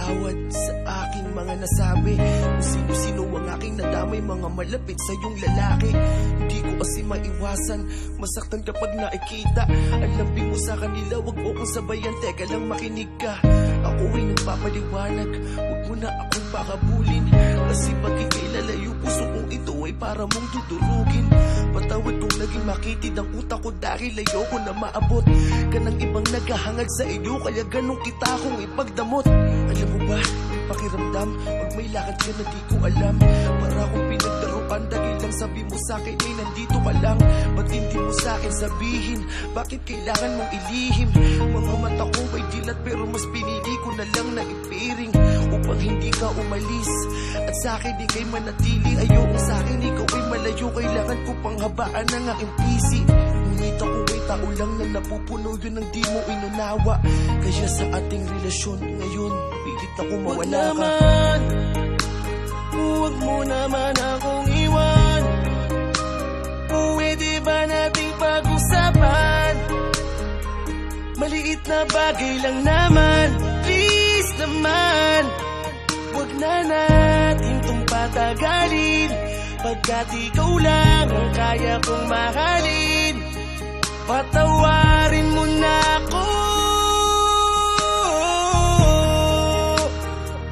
patawad sa aking mga nasabi. Kung sino-sino ang aking nadamay, mga malapit sa iyong lalaki. Hindi ko kasi maiwasan masaktan kapag nakikita ang lambing mo sa kanila. Wag mo kong sabayan, teka lang makinig ka. Ako ay nagpapaliwanag, wag mo na akong pakabulin. Kasi pagkikilalayo, puso kong ito ay para mong tudurugin. Patawad kung naging makitid ang utak ko dahil ayoko na maabot ka ng ibang naghahangad sa iyo, kaya ganun kita akong ipagdamot. Alam mo ba, pakiramdam pag may lakad ka na di ko alam, para akong pinagdaruan dahil lang sabi mo sa'kin ay nandito ka lang. Ba't hindi mo sa'kin sabihin, bakit kailangan mong ilihim? Mga mata ko ay dilat pero mas pinili ko na lang na ipiring upang hindi ka umalis at sa'kin di kay manatili. Ayokong sa'kin ikaw ay malayo, kailangan ko pang habaan ng aking pisi. Ngunit ako ay tao lang na napupuno, yun ang di mo inunawa. Kaya sa ating relasyon ngayon, pilit ako mawala ka. Huwag mo naman akong iwan. Pwede ba nating pag-usapan? Maliit na bagay lang naman, please naman. Huwag na natin tong patagalin, pagkat ikaw lang ang kaya kong mahalin. Patawarin mo na ako,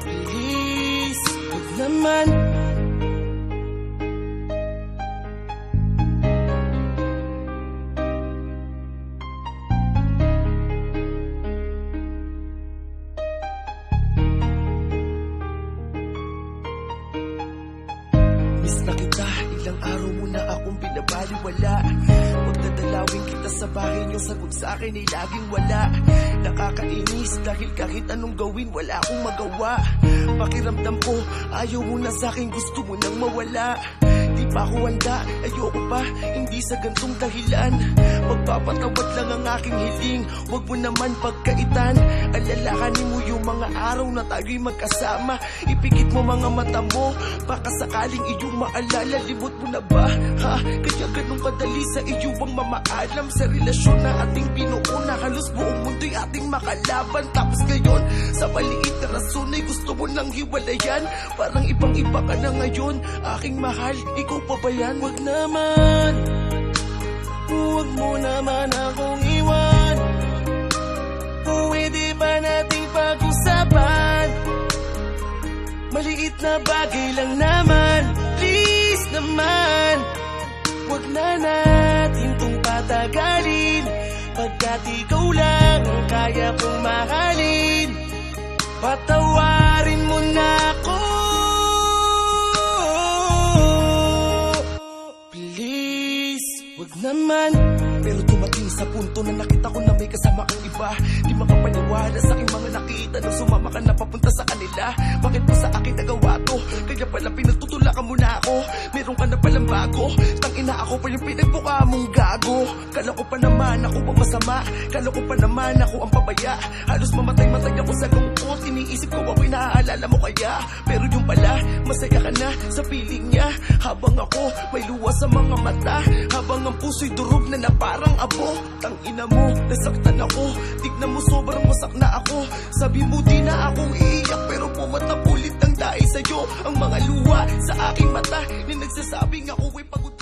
please, huwag naman. Miss na kita, ilang araw mo na akong pinabaliwala. Pagdadalawin kita sa bahay niyo, sagot sa akin ay laging wala. Nakakainis dahil kahit anong gawin wala akong magawa. Pakiramdam ko, ayaw mo na sa'kin, gusto mo nang mawala. Di pa ako handa, ayoko pa, hindi sa gantong dahilan. Magpapatawad lang ang aking hiling, wag mo naman pagkaitan. Alalahanin mo yung mga araw na tayo'y magkasama. Ipikit mo mga mata mo, baka sakaling iyong maalala. Limot mo na ba, ha? Kaya ganun kadali sa iyo ang mamaalam sa relasyon na ating binuo, na halos buong mundo'y ating makalaban. Tapos ngayon, sa maliit na rason ay gusto mo nang hiwalayan. Parang ibang-iba ka na ngayon, aking mahal, ikaw pa ba yan? Huwag naman, huwag mo naman akong iwan. Pwede ba nating pag-usapan? Maliit na bagay lang naman, please naman. Huwag na natin tong patagalin, pagkat ikaw lang ang kaya kong mahalin. Patawarin mo na ako, please, huwag naman. Pero dumating sa punto na nakita ko na may kasama kang iba. Di makapaniwala sa aking mga nakita nang sumama ka na papunta sa kanila. Bakit mo sa akin nagawa to? Kaya pala pinagtutulakan mo na ako. Meron ka na palang bago, tangina ako pa yung pinagbuka mong gago. Kala ko pa naman ako ang masama, kala ko pa naman ako ang pabaya. Halos mamatay-matay ako sa lungkot, iniisip ko ako'y naaalala mo kaya. Pero yung pala, masaya ka na sa piling niya, habang ako may luwa sa mga mata, habang ang puso'y durog na parang abo. Tangina mo, nasaktan ako, tignan mo sobrang wasak na ako. Sabi mo di na ako iiyak, pero pumatak ulit ang dahil sa'yo ang mga luwa sa aking mata na nagsasabing ako ay pagod.